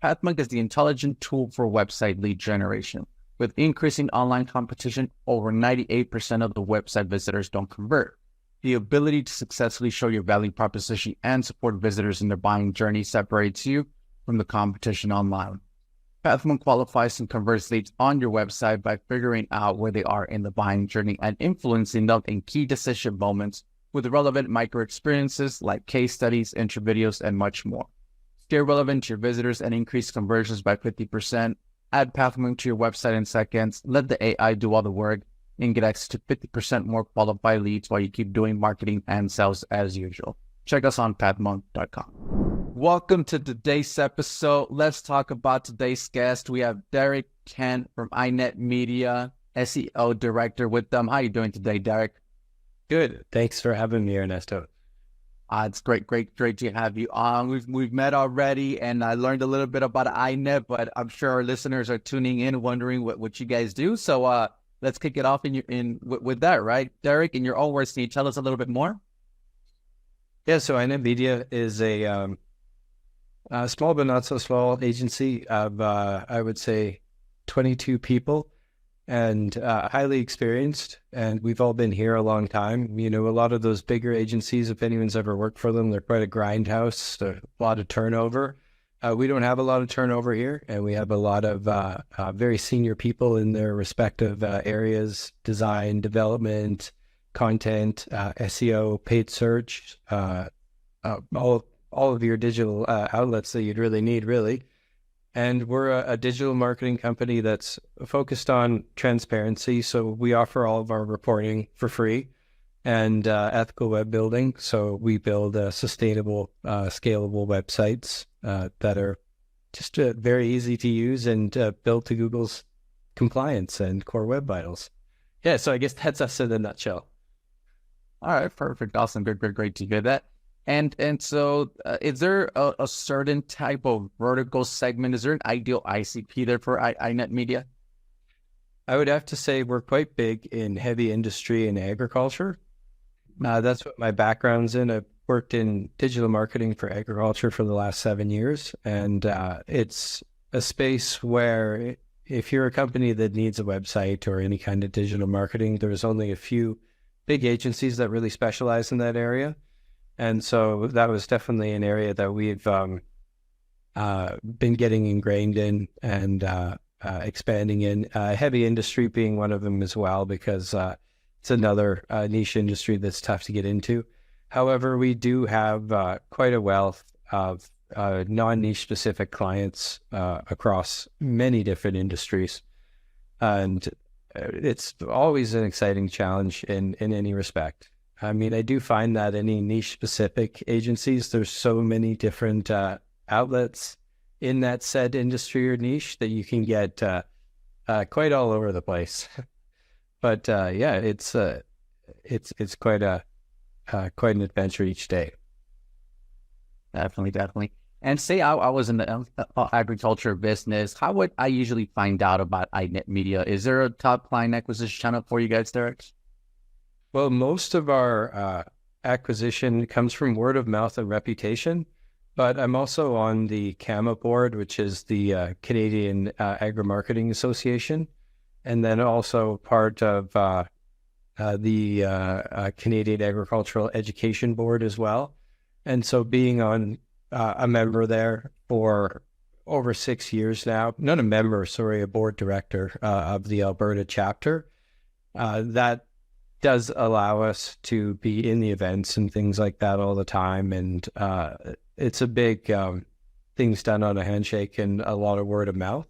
PathMonk is the intelligent tool for website lead generation. With increasing online competition, over 98% of the website visitors don't convert. The ability to successfully show your value proposition and support visitors in their buying journey separates you from the competition online. PathMonk qualifies and converts leads on your website by figuring out where they are in the buying journey and influencing them in key decision moments with relevant micro experiences like case studies, intro videos, and much more. Stay relevant to your visitors and increase conversions by 50%. Add PathMonk to your website in seconds. Let the AI do all the work and get access to 50% more qualified leads while you keep doing marketing and sales as usual. Check us on pathmonk.com. Welcome to today's episode. Let's talk about today's guest. We have Derek Kent from Inet Media, SEO Director with them. How are you doing today, Derek? Good. Thanks for having me, Ernesto. It's great to have you on. We've met already, and I learned a little bit about Inet, but I'm sure our listeners are tuning in, wondering what you guys do. So let's kick it off with that, right, Derek? In your own words, can you tell us a little bit more? Yeah. So Inet Media is a small but not so small agency of I would say 22 people. And highly experienced, and we've all been here a long time. You know, a lot of those bigger agencies, if anyone's ever worked for them, they're quite a grindhouse, a lot of turnover. We don't have a lot of turnover here, and we have a lot of very senior people in their respective areas: design, development, content, SEO, paid search, all of your digital outlets that you'd really need, really. And we're a digital marketing company that's focused on transparency. So we offer all of our reporting for free and ethical web building. So we build sustainable, scalable websites that are just very easy to use and built to Google's compliance and core web vitals. Yeah, so I guess that's us in a nutshell. All right, perfect. Awesome. Great to hear that. And so is there a certain type of vertical segment? Is there an ideal ICP there for Inet Media? I would have to say we're quite big in heavy industry and agriculture. That's what my background's in. I've worked in digital marketing for agriculture for the last 7 years. And it's a space where if you're a company that needs a website or any kind of digital marketing, there's only a few big agencies that really specialize in that area. And so that was definitely an area that we've been getting ingrained in and expanding in. Heavy industry being one of them as well, because it's another niche industry that's tough to get into. However, we do have quite a wealth of non-niche specific clients across many different industries. And it's always an exciting challenge in any respect. I mean, I do find that any niche-specific agencies, there's so many different outlets in that said industry or niche that you can get quite all over the place. But yeah, it's quite an adventure each day. Definitely. And say I was in the agriculture business, how would I usually find out about Inet Media? Is there a top client acquisition channel for you guys, Derek? Well, most of our acquisition comes from word of mouth and reputation, but I'm also on the CAMA board, which is the Canadian Agri-Marketing Association, and then also part of the Canadian Agricultural Education Board as well. And so being on a member there for over 6 years now, not a member, sorry, a board director of the Alberta chapter, that does allow us to be in the events and things like that all the time. And it's a big things done on a handshake and a lot of word of mouth.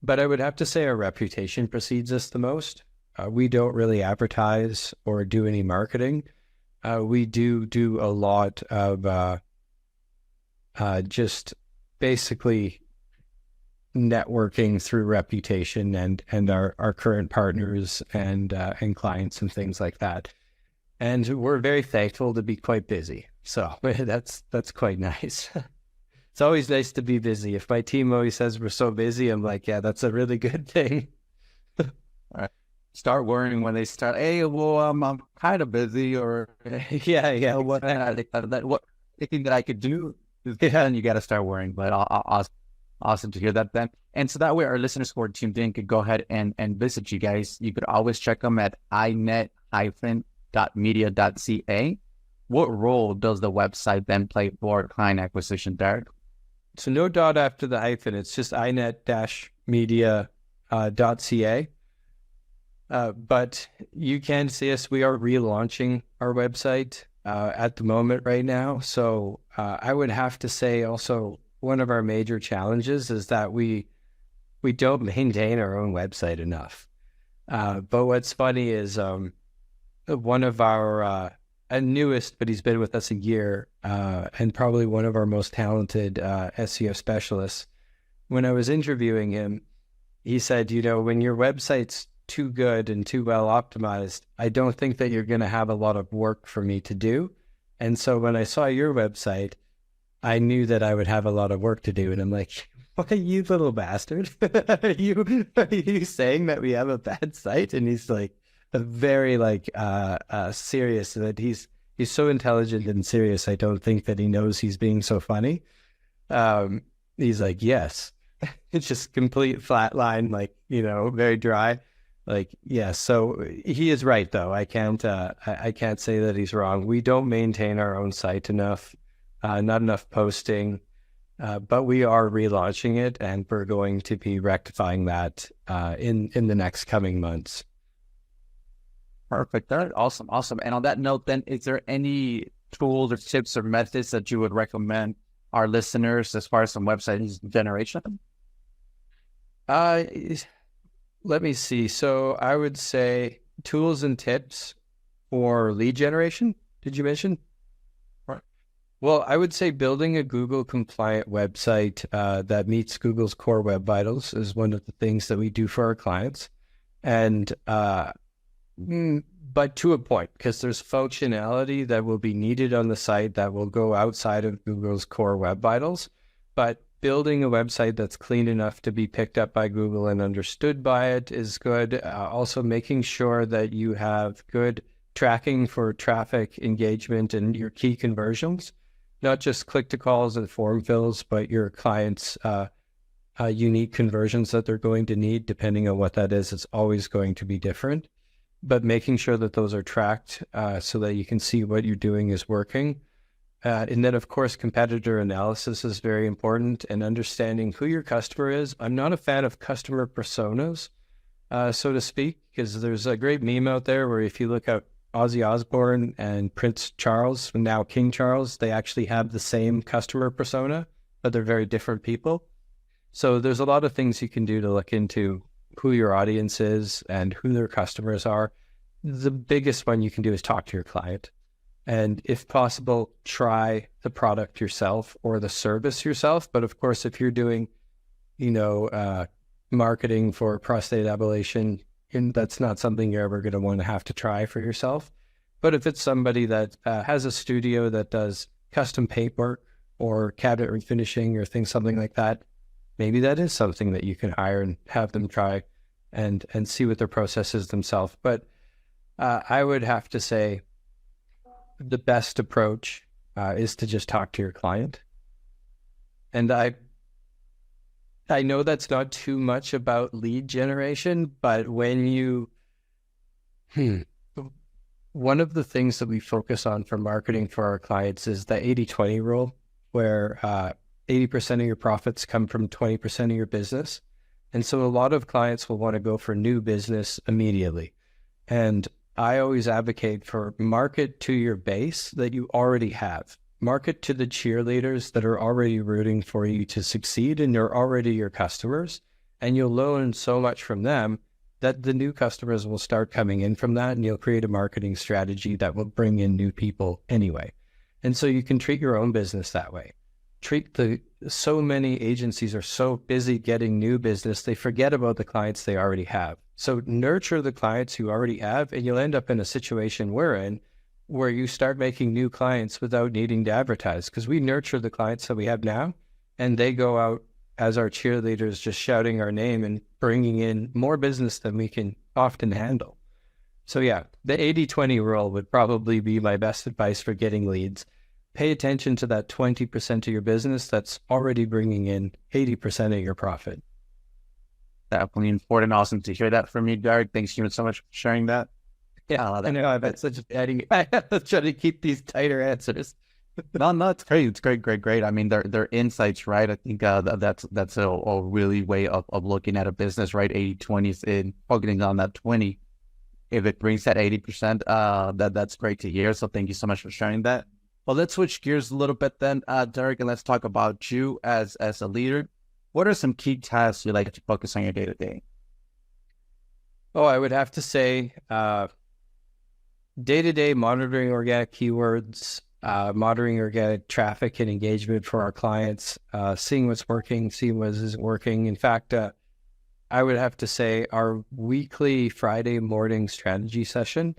But I would have to say our reputation precedes us the most. We don't really advertise or do any marketing. We do a lot of just basically networking through reputation and our current partners and clients and things like that. And we're very thankful to be quite busy. So that's quite nice. It's always nice to be busy. If my team always says we're so busy, I'm like, yeah, that's a really good thing. All right. Start worrying when they start, hey, well, I'm kind of busy, or yeah. What thinking that I could do, and you got to start worrying. But I'll Awesome to hear that then. And so that way our listeners who are tuned in could go ahead and visit you guys. You could always check them at inet-media.ca. What role does the website then play for client acquisition, Derek? So no dot after the hyphen. It's just inet-media.ca. But you can see us. We are relaunching our website at the moment right now. So I would have to say also one of our major challenges is that we don't maintain our own website enough. But what's funny is one of our newest, but he's been with us a year, and probably one of our most talented SEO specialists. When I was interviewing him, he said, when your website's too good and too well optimized, I don't think that you're going to have a lot of work for me to do. And so when I saw your website, I knew that I would have a lot of work to do. And I'm like, what, you little bastard? Are you saying that we have a bad site? And he's like, very serious, that he's so intelligent and serious. I don't think that he knows he's being so funny. He's like, yes. It's just complete flat line, very dry. Yeah. So he is right, though. I can't say that he's wrong. We don't maintain our own site enough, not enough posting, but we are relaunching it, and we're going to be rectifying that in the next coming months. Perfect. All right. Awesome. And on that note, then, is there any tools or tips or methods that you would recommend our listeners as far as some website generation? Let me see. So I would say tools and tips for lead generation. Did you mention? Right. Well, I would say building a Google compliant website that meets Google's core web vitals is one of the things that we do for our clients. And but to a point, because there's functionality that will be needed on the site that will go outside of Google's core web vitals. But building a website that's clean enough to be picked up by Google and understood by it is good. Also making sure that you have good tracking for traffic engagement and your key conversions, not just click to calls and form fills, but your clients' unique conversions that they're going to need. Depending on what that is, it's always going to be different. But making sure that those are tracked so that you can see what you're doing is working. And then, of course, competitor analysis is very important, and understanding who your customer is. I'm not a fan of customer personas, so to speak, because there's a great meme out there where if you look at Ozzy Osbourne and Prince Charles, now King Charles, they actually have the same customer persona, but they're very different people. So there's a lot of things you can do to look into who your audience is and who their customers are. The biggest one you can do is talk to your client. And if possible, try the product yourself or the service yourself. But of course, if you're doing, marketing for prostate ablation, that's not something you're ever going to want to have to try for yourself. But if it's somebody that has a studio that does custom paintwork or cabinet refinishing or something like that, maybe that is something that you can hire and have them try and see what their process is themselves. But I would have to say the best approach is to just talk to your client. And I know that's not too much about lead generation, but when you, one of the things that we focus on for marketing for our clients is the 80-20 rule, where 80% of your profits come from 20% of your business. And so a lot of clients will want to go for new business immediately. And I always advocate for market to your base that you already have. Market to the cheerleaders that are already rooting for you to succeed and they're already your customers. And you'll learn so much from them that the new customers will start coming in from that, and you'll create a marketing strategy that will bring in new people anyway. And so you can treat your own business that way. So many agencies are so busy getting new business, they forget about the clients they already have. So nurture the clients you already have, and you'll end up in a situation we're in where you start making new clients without needing to advertise, because we nurture the clients that we have now, and they go out as our cheerleaders, just shouting our name and bringing in more business than we can often handle. So yeah, the 80-20 rule would probably be my best advice for getting leads. pay attention to that 20% of your business that's already bringing in 80% of your profit. Definitely important. Awesome to hear that from you, Derek. Thanks you so much for sharing that. Yeah, I know I've had such a bad. I have to try to keep these tighter answers. No, it's great. It's great. I mean, they're insights, right? I think that's a really way of looking at a business, right? 80/20 is in focusing on that 20. If it brings that 80%, that's great to hear. So thank you so much for sharing that. Well, let's switch gears a little bit then, Derek, and let's talk about you as a leader. What are some key tasks you like to focus on your day to day? Oh, I would have to say, day to day monitoring organic keywords, monitoring organic traffic and engagement for our clients, seeing what's working, seeing what isn't working. In fact, I would have to say our weekly Friday morning strategy session,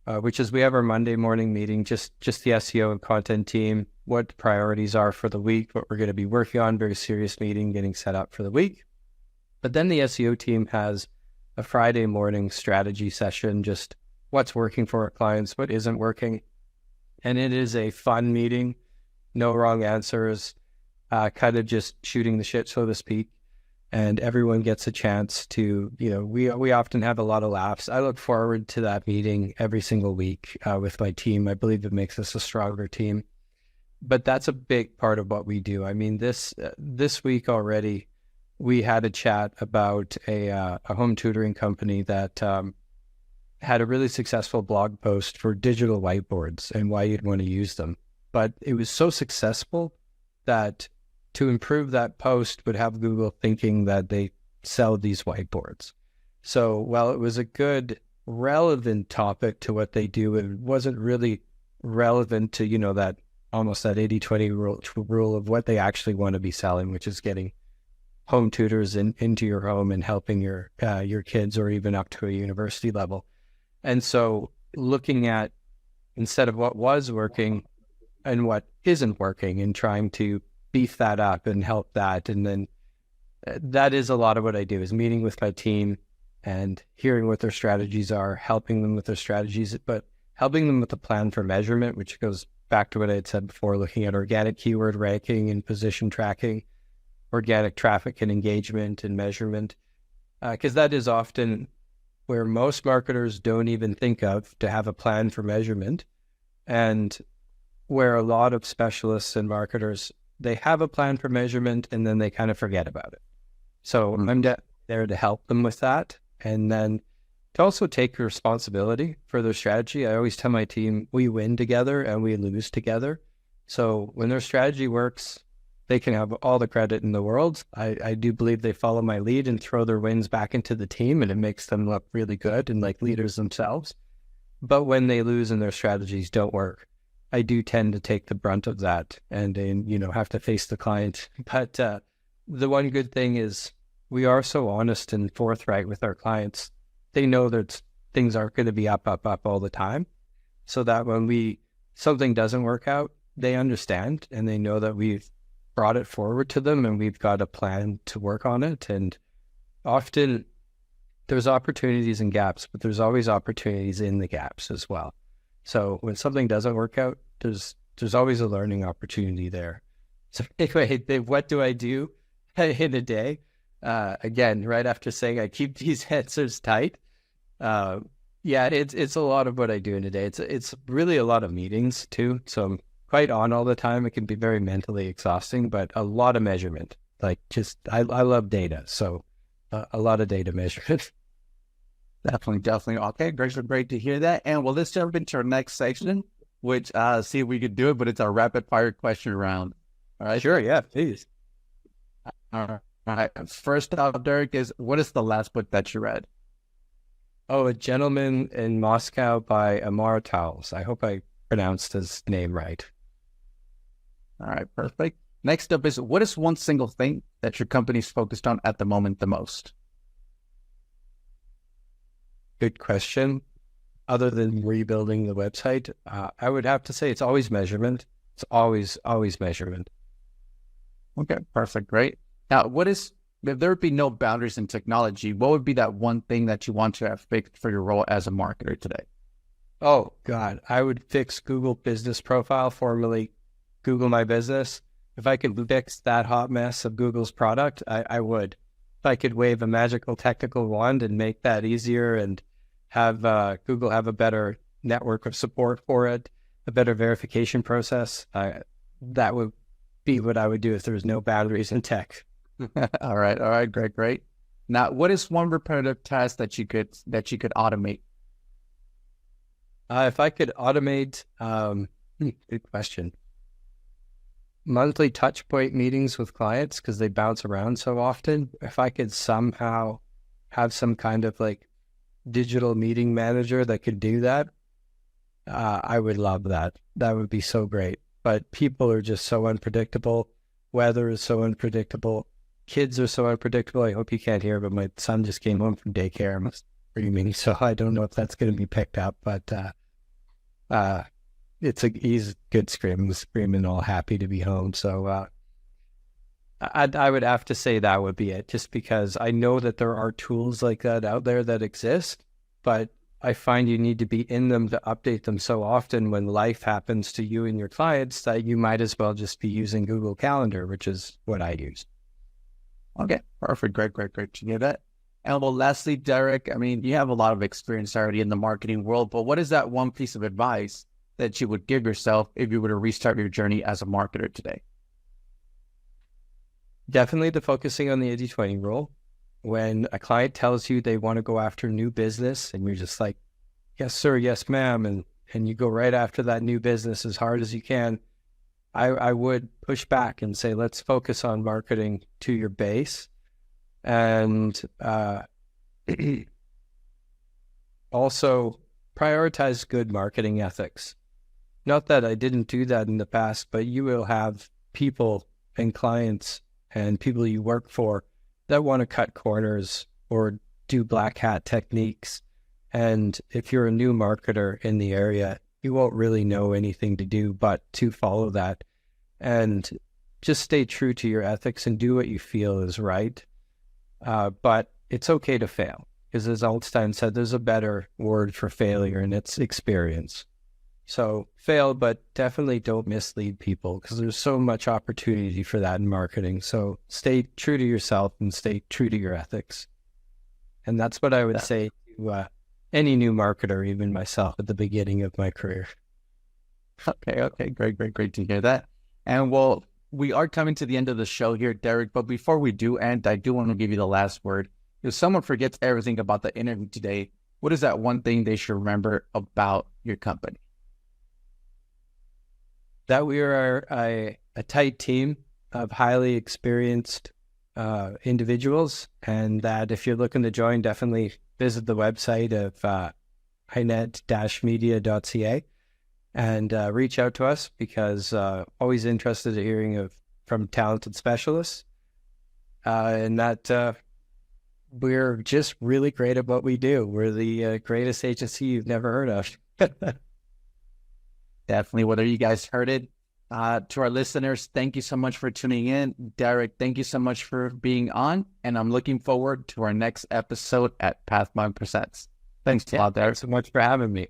which is we have our Monday morning meeting, just the SEO and content team, what priorities are for the week, what we're going to be working on, very serious meeting getting set up for the week. But then the SEO team has a Friday morning strategy session, just what's working for our clients, what isn't working. And it is a fun meeting, no wrong answers, kind of just shooting the shit, so to speak. And everyone gets a chance to, we often have a lot of laughs. I look forward to that meeting every single week with my team. I believe it makes us a stronger team. But that's a big part of what we do. I mean, this week already, we had a chat about a home tutoring company that had a really successful blog post for digital whiteboards and why you'd want to use them. But it was so successful that to improve that post would have Google thinking that they sell these whiteboards. So while it was a good, relevant topic to what they do, it wasn't really relevant to, that almost that 80/20 rule of what they actually want to be selling, which is getting home tutors into your home and helping your kids, or even up to a university level. And so looking at, instead of what was working and what isn't working, and trying to beef that up and help that. And then that is a lot of what I do, is meeting with my team and hearing what their strategies are, helping them with their strategies, but helping them with a plan for measurement, which goes back to what I had said before, looking at organic keyword ranking and position tracking, organic traffic and engagement and measurement, because that is often where most marketers don't even think of to have a plan for measurement, and where a lot of specialists and marketers, they have a plan for measurement and then they kind of forget about it. So I'm there to help them with that. And then to also take responsibility for their strategy. I always tell my team, we win together and we lose together. So when their strategy works, they can have all the credit in the world. I do believe they follow my lead and throw their wins back into the team, and it makes them look really good and like leaders themselves. But when they lose and their strategies don't work, I do tend to take the brunt of that and have to face the client. But the one good thing is we are so honest and forthright with our clients. They know that things aren't going to be up all the time. So that when something doesn't work out, they understand and they know that we've brought it forward to them and we've got a plan to work on it. And often there's opportunities and gaps, but there's always opportunities in the gaps as well. So when something doesn't work out, there's always a learning opportunity there. So anyway, what do I do in a day? Again, right after saying I keep these answers tight, it's a lot of what I do in a day. It's really a lot of meetings too. So I'm quite on all the time. It can be very mentally exhausting, but a lot of measurement. I love data, so a lot of data measurement. Definitely. Okay, great to hear that. And well, let's jump into our next section, which see if we could do it, but it's our rapid fire question round. All right. Sure. Yeah, please. All right. First up, Derek, what is the last book that you read? Oh, A Gentleman in Moscow by Amar Towles. I hope I pronounced his name right. All right, perfect. Next up is, what is one single thing that your company's focused on at the moment the most? Good question. Other than rebuilding the website, I would have to say it's always measurement. It's always measurement. Okay, perfect. Great. Now, if there would be no boundaries in technology, what would be that one thing that you want to have fixed for your role as a marketer today? Oh, God. I would fix Google Business Profile, formerly Google My Business. If I could fix that hot mess of Google's product, I would. If I could wave a magical technical wand and make that easier and have Google have a better network of support for it, a better verification process, that would be what I would do if there was no boundaries in tech. All right, great. Now, what is one repetitive task that you could automate? If I could automate, good question. Monthly touch point meetings with clients, because they bounce around so often. If I could somehow have some kind of like digital meeting manager that could do that, I would love that. That would be so great. But people are just so unpredictable. Weather is so unpredictable. Kids are so unpredictable. I hope you can't hear, but my son just came home from daycare. I'm screaming, so I don't know if that's going to be picked up. But he's good screaming, all happy to be home. So I would have to say that would be it, just because I know that there are tools like that out there that exist, but I find you need to be in them to update them so often when life happens to you and your clients that you might as well just be using Google Calendar, which is what I use. Okay, perfect. Great to hear that. And well, lastly, Derek, I mean, you have a lot of experience already in the marketing world, but what is that one piece of advice that you would give yourself if you were to restart your journey as a marketer today? Definitely the focusing on the 80-20 rule. When a client tells you they want to go after new business and you're just like, yes, sir, yes, ma'am, and you go right after that new business as hard as you can, I would push back and say, let's focus on marketing to your base. And also prioritize good marketing ethics. Not that I didn't do that in the past, but you will have people and clients and people you work for that want to cut corners or do black hat techniques. And if you're a new marketer in the area, you won't really know anything to do but to follow that. And just stay true to your ethics and do what you feel is right. But it's okay to fail, because as Einstein said, there's a better word for failure, and it's experience. So fail, but definitely don't mislead people, because there's so much opportunity for that in marketing. So stay true to yourself and stay true to your ethics. And that's what I would say to any new marketer, even myself at the beginning of my career. Okay. Great to hear that. And well, we are coming to the end of the show here, Derek, but before we do end, I do want to give you the last word. If someone forgets everything about the interview today, what is that one thing they should remember about your company? That we are a tight team of highly experienced individuals, and that if you're looking to join, definitely visit the website of inet-media.ca and reach out to us, because always interested in hearing from talented specialists, and that we're just really great at what we do. We're the greatest agency you've never heard of. Definitely, whether you guys heard it. To our listeners, thank you so much for tuning in. Derek, thank you so much for being on, and I'm looking forward to our next episode at Pathmind Presents. Thanks a lot, Derek. Thanks so much for having me.